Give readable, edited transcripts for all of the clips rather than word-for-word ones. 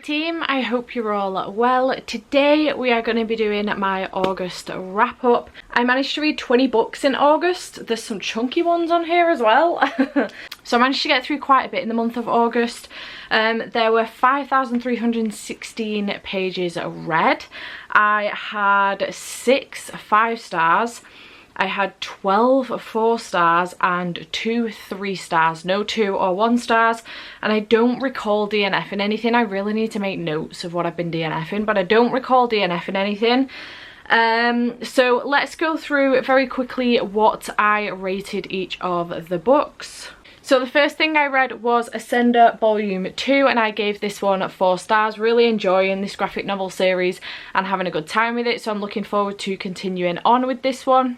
team, I hope you're all well. Today we are going to be doing my August wrap up. I managed to read 20 books in August. There's some chunky ones on here as well. So I managed to get through quite a bit in the month of August. There were 5,316 pages read. I had 6 5 stars. I had 12 4 stars and 2 3 stars, no 2 or 1 stars, and I don't recall DNFing anything. I really need to make notes of what I've been DNFing, but I don't recall DNFing anything. So let's go through very quickly what I rated each of the books. So the first thing I read was Ascender Volume 2, and I gave this one 4 stars. Really enjoying this graphic novel series and having a good time with it, so I'm looking forward to continuing on with this one.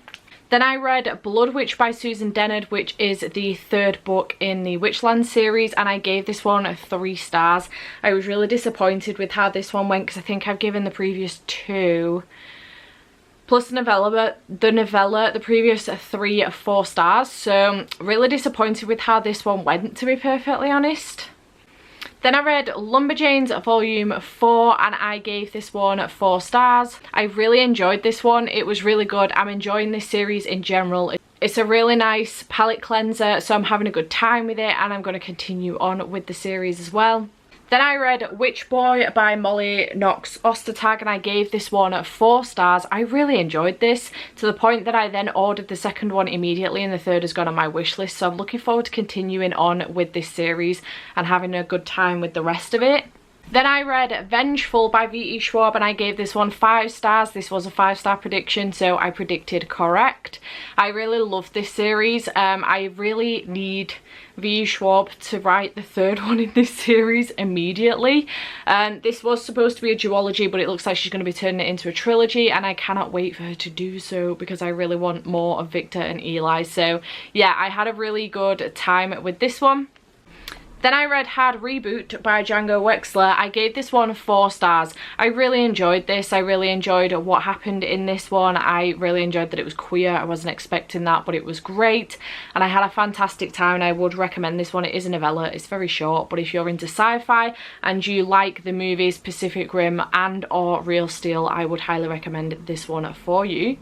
Then I read Blood Witch by Susan Dennard, which is the 3rd book in the Witchland series, and I gave this one 3 stars. I was really disappointed with how this one went because I think I've given the previous 2 plus the previous 3 4 stars, so really disappointed with how this one went, to be perfectly honest. Then I read Lumberjanes Volume 4, and I gave this one 4 stars. I really enjoyed this one. It was really good. I'm enjoying this series in general. It's a really nice palette cleanser, so I'm having a good time with it, and I'm going to continue on with the series as well. Then I read Witch Boy by Molly Knox Ostertag, and I gave this one 4 stars. I really enjoyed this, to the point that I then ordered the second one immediately, and the third has gone on my wish list. So I'm looking forward to continuing on with this series and having a good time with the rest of it. Then I read Vengeful by Ve Schwab, and I gave this one 5 stars. This was a 5-star prediction, so I predicted correct. I really love this series. I really need Ve Schwab to write the 3rd one in this series immediately. This was supposed to be a duology, but it looks like she's going to be turning it into a trilogy, and I cannot wait for her to do so because I really want more of Victor and Eli. So yeah, I had a really good time with this one. Then I read Reboot by Django Wexler. I gave this one 4 stars. I really enjoyed this. I really enjoyed what happened in this one. I really enjoyed that it was queer. I wasn't expecting that, but it was great. And I had a fantastic time, and I would recommend this one. It is a novella. It's very short, but if you're into sci-fi and you like the movies Pacific Rim and or Real Steel, I would highly recommend this one for you.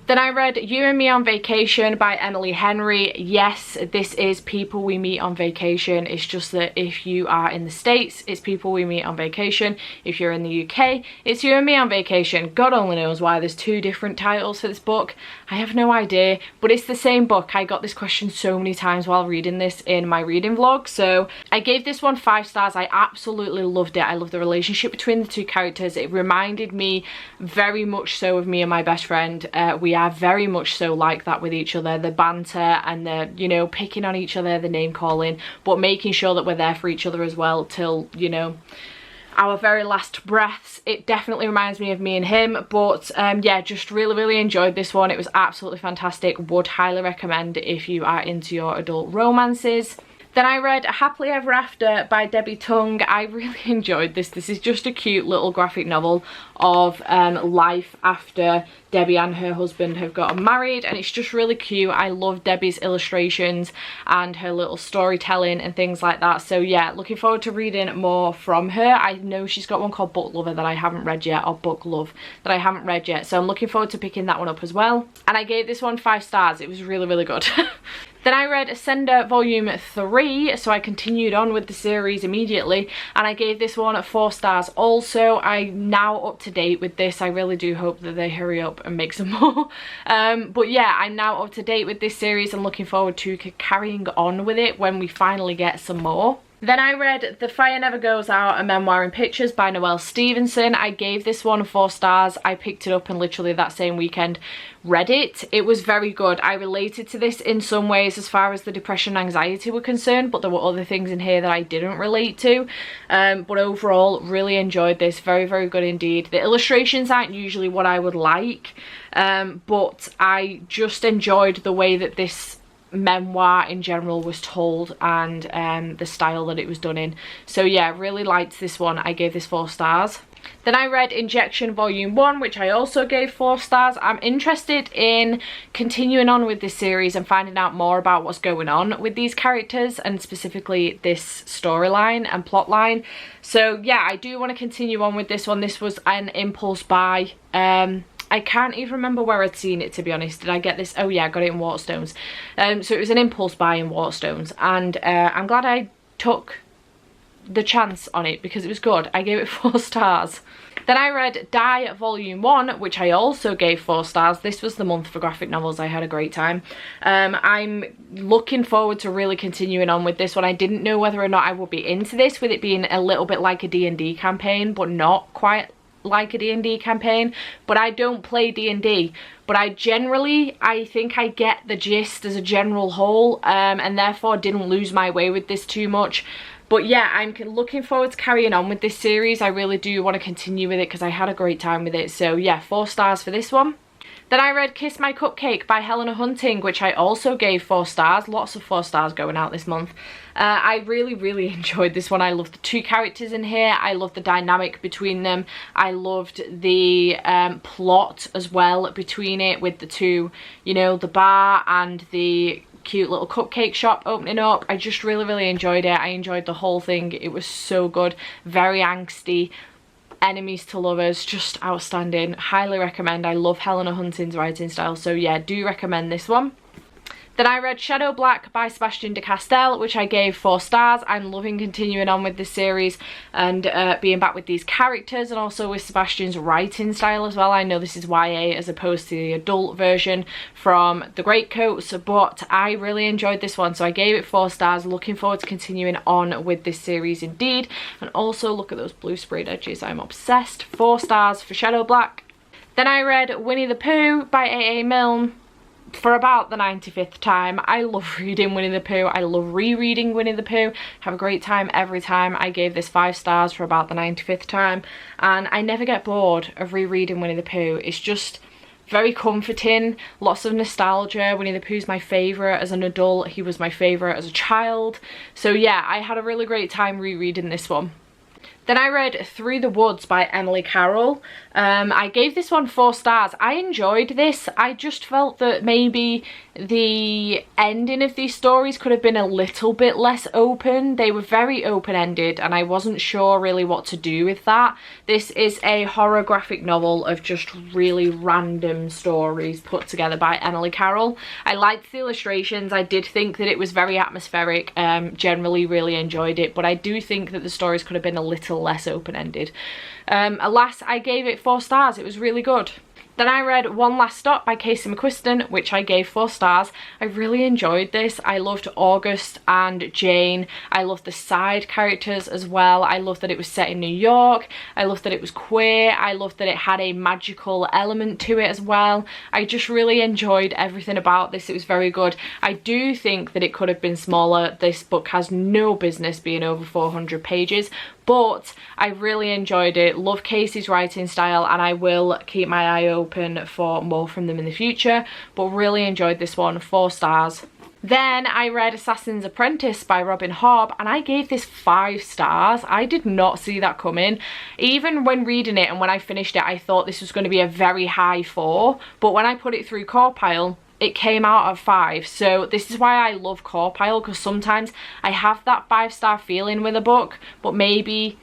Then I read You and Me on Vacation by Emily Henry. Yes, this is people we meet on vacation. It's just that if you are in the States, it's people we meet on vacation. If you're in the UK, it's You and Me on Vacation. God only knows why there's 2 different titles for this book. I have no idea, but it's the same book. I got this question so many times while reading this in my reading vlog, so I gave this one 5 stars. I absolutely loved it. I love the relationship between the 2 characters. It reminded me very much so of me and my best friend. We are very much so like that with each other. The banter and the, you know, picking on each other, the name calling, but making sure that we're there for each other as well till, you know, our very last breaths. It definitely reminds me of me and him, but yeah, just really enjoyed this one. It was absolutely fantastic. Would highly recommend if you are into your adult romances. Then I read Happily Ever After by Debbie Tung. I really enjoyed this. This is just a cute little graphic novel of life after Debbie and her husband have gotten married, and it's just really cute. I love Debbie's illustrations and her little storytelling and things like that. So yeah, looking forward to reading more from her. I know she's got one called Book Lover that I haven't read yet, or Book Love that I haven't read yet, so I'm looking forward to picking that one up as well. And I gave this one 5 stars. It was really good. Then I read Ascender Volume 3, so I continued on with the series immediately, and I gave this one 4 stars also. I'm now up to date with this. I really do hope that they hurry up and make some more. But yeah, I'm now up to date with this series and looking forward to carrying on with it when we finally get some more. Then I read The Fire Never Goes Out, A Memoir in Pictures by Noelle Stevenson. I gave this one 4 stars. I picked it up and literally that same weekend read it. It was very good. I related to this in some ways as far as the depression and anxiety were concerned, but there were other things in here that I didn't relate to. But overall, really enjoyed this. Very good indeed. The illustrations aren't usually what I would like, but I just enjoyed the way that this memoir in general was told, and the style that it was done in. So yeah, really liked this one. I gave this 4 stars. Then I read Injection Volume 1, which I also gave 4 stars. I'm interested in continuing on with this series and finding out more about what's going on with these characters and specifically this storyline and plotline. So yeah, I do want to continue on with this one. This was an impulse buy. I can't even remember where I'd seen it, to be honest. Did I get this? Oh yeah, I got it in Waterstones. So it was an impulse buy in Waterstones, and I'm glad I took the chance on it because it was good. I gave it 4 stars. Then I read Die Volume 1, which I also gave 4 stars. This was the month for graphic novels. I had a great time. I'm looking forward to really continuing on with this one. I didn't know whether or not I would be into this, with it being a little bit like a D&D campaign, but not quite like a D&D campaign. But I don't play D&D, but I think I get the gist as a general whole, and therefore didn't lose my way with this too much. But yeah, I'm looking forward to carrying on with this series. I really do want to continue with it because I had a great time with it. So yeah, 4 stars for this one. Then I read Kiss My Cupcake by Helena Hunting, which I also gave 4 stars. Lots of 4 stars going out this month. I really enjoyed this one. I loved the 2 characters in here. I loved the dynamic between them. I loved the plot as well between it, with the 2, you know, the bar and the cute little cupcake shop opening up. I just really enjoyed it. I enjoyed the whole thing. It was so good. Very angsty. Enemies to lovers, just outstanding. Highly recommend. I love Helena Hunting's writing style, so yeah, do recommend this one. Then I read Shadow Black by Sebastian de Castel, which I gave 4 stars. I'm loving continuing on with this series and being back with these characters, and also with Sebastian's writing style as well. I know this is YA as opposed to the adult version from The Greatcoats, but I really enjoyed this one, so I gave it 4 stars. Looking forward to continuing on with this series indeed. And also look at those blue sprayed edges. I'm obsessed. 4 stars for Shadow Black. Then I read Winnie the Pooh by A.A. Milne for about the 95th time. I love reading Winnie the Pooh. I love rereading Winnie the Pooh. Have a great time every time. I gave this 5 stars for about the 95th time, and I never get bored of rereading Winnie the Pooh. It's just very comforting, lots of nostalgia. Winnie the Pooh's my favourite as an adult. He was my favourite as a child. So yeah, I had a really great time rereading this one. Then I read Through the Woods by Emily Carroll. I gave this one 4 stars. I enjoyed this. I just felt that maybe the ending of these stories could have been a little bit less open. They were very open-ended, and I wasn't sure really what to do with that. This is a horror graphic novel of just really random stories put together by Emily Carroll. I liked the illustrations. I did think that it was very atmospheric. Generally really enjoyed it, but I do think that the stories could have been a little less open-ended. Alas, I gave it 4 stars. It was really good. Then I read One Last Stop by Casey McQuiston, which I gave 4 stars. I really enjoyed this. I loved August and Jane. I loved the side characters as well. I loved that it was set in New York. I loved that it was queer. I loved that it had a magical element to it as well. I just really enjoyed everything about this. It was very good. I do think that it could have been smaller. This book has no business being over 400 pages, but I really enjoyed it. Love Casey's writing style, and I will keep my eye open for more from them in the future, but really enjoyed this one. 4 stars. Then I read Assassin's Apprentice by Robin Hobb, and I gave this 5 stars. I did not see that coming. Even when reading it and when I finished it, I thought this was going to be a very high 4, but when I put it through Corpile, it came out of 5. So this is why I love Corpile, because sometimes I have that 5-star feeling with a book, but maybe,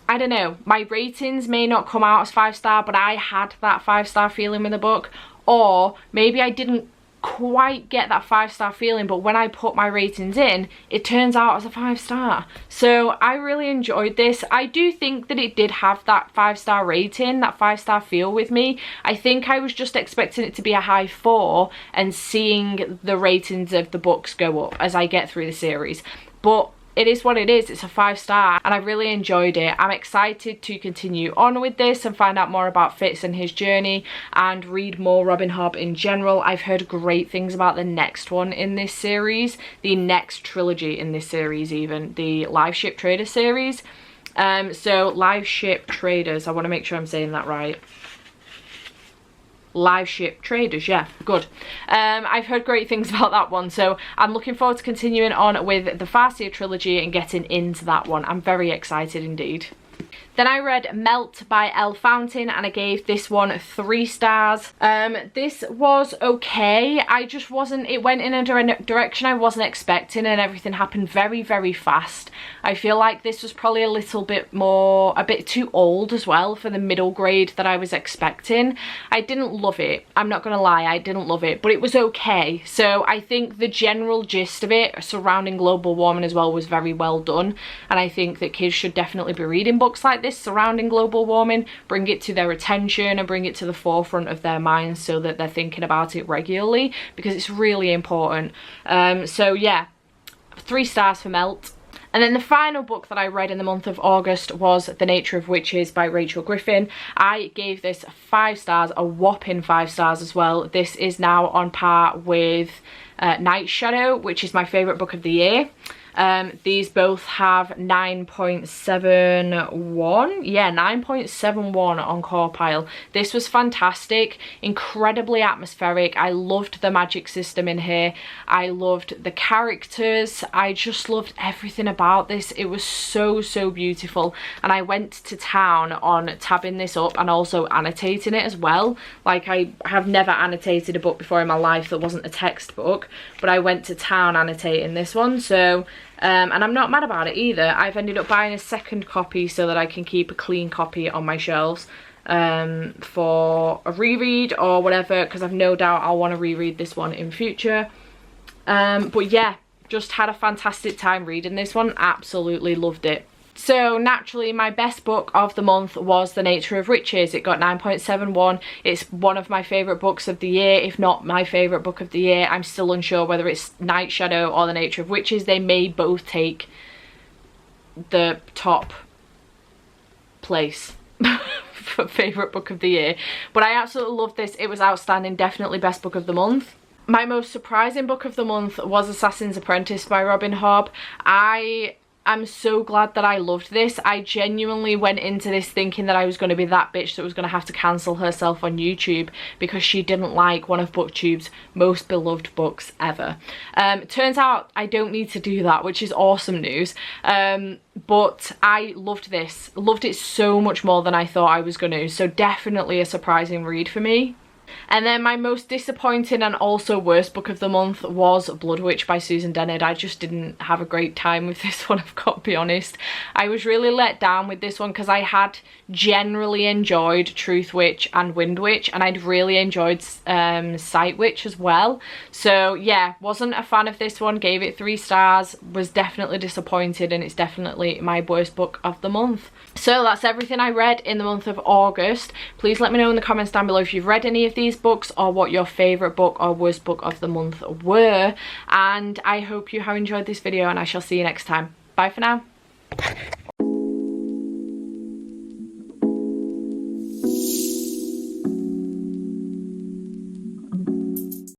I don't know, my ratings may not come out as 5-star, but I had that 5-star feeling with a book. Or maybe I didn't quite get that 5-star feeling, but when I put my ratings in, it turns out as a 5-star. So I really enjoyed this. I do think that it did have that 5-star rating, that 5-star feel with me. I think I was just expecting it to be a high 4 and seeing the ratings of the books go up as I get through the series, but it is what it is. It's a 5-star, and I really enjoyed it. I'm excited to continue on with this and find out more about Fitz and his journey and read more Robin Hobb in general. I've heard great things about the next one in this series, the next trilogy in this series even, the Live Ship Traders series. So Live Ship Traders, I want to make sure I'm saying that right. Live Ship Traders, yeah, good. I've heard great things about that one, so I'm looking forward to continuing on with the Farseer trilogy and getting into that one. I'm very excited indeed. Then I read Melt by Elle Fountain, and I gave this one 3 stars. This was okay. I just wasn't, it went in a direction I wasn't expecting, and everything happened very, very fast. I feel like this was probably a little bit more, a bit too old as well for the middle grade that I was expecting. I didn't love it. I'm not gonna lie, I didn't love it, but it was okay. So I think the general gist of it surrounding global warming as well was very well done, and I think that kids should definitely be reading books like this surrounding global warming, bring it to their attention and bring it to the forefront of their minds so that they're thinking about it regularly, because it's really important. So yeah, 3 stars for Melt. And then the final book that I read in the month of August was The Nature of Witches by Rachel Griffin. I gave this 5 stars, a whopping 5 stars as well. This is now on par with Night Shadow, which is my favourite book of the year. These both have 9.71. Yeah, 9.71 on Corpile. This was fantastic, incredibly atmospheric. I loved the magic system in here. I loved the characters. I just loved everything about this. It was so, so beautiful. And I went to town on tabbing this up and also annotating it as well. Like, I have never annotated a book before in my life that wasn't a textbook, but I went to town annotating this one. So and I'm not mad about it either. I've ended up buying a second copy so that I can keep a clean copy on my shelves for a reread or whatever, because I've no doubt I'll want to reread this one in future. But yeah, just had a fantastic time reading this one. Absolutely loved it. So naturally, my best book of the month was The Nature of Witches. It got 9.71. It's one of my favourite books of the year, if not my favourite book of the year. I'm still unsure whether it's Night Shadow or The Nature of Witches. They may both take the top place for favourite book of the year. But I absolutely loved this. It was outstanding. Definitely best book of the month. My most surprising book of the month was Assassin's Apprentice by Robin Hobb. I'm so glad that I loved this. I genuinely went into this thinking that I was going to be that bitch that was going to have to cancel herself on YouTube because she didn't like one of BookTube's most beloved books ever. Turns out I don't need to do that, which is awesome news. But I loved this. Loved it so much more than I thought I was going to. So definitely a surprising read for me. And then my most disappointing and also worst book of the month was Blood Witch by Susan Dennard. I just didn't have a great time with this one, I've got to be honest. I was really let down with this one because I had generally enjoyed Truth Witch and Wind Witch, and I'd really enjoyed Sight Witch as well. So yeah, wasn't a fan of this one, gave it 3 stars, was definitely disappointed, and it's definitely my worst book of the month. So that's everything I read in the month of August. Please let me know in the comments down below if you've read any of these books or what your favourite book or worst book of the month were. And I hope you have enjoyed this video, and I shall see you next time. Bye for now.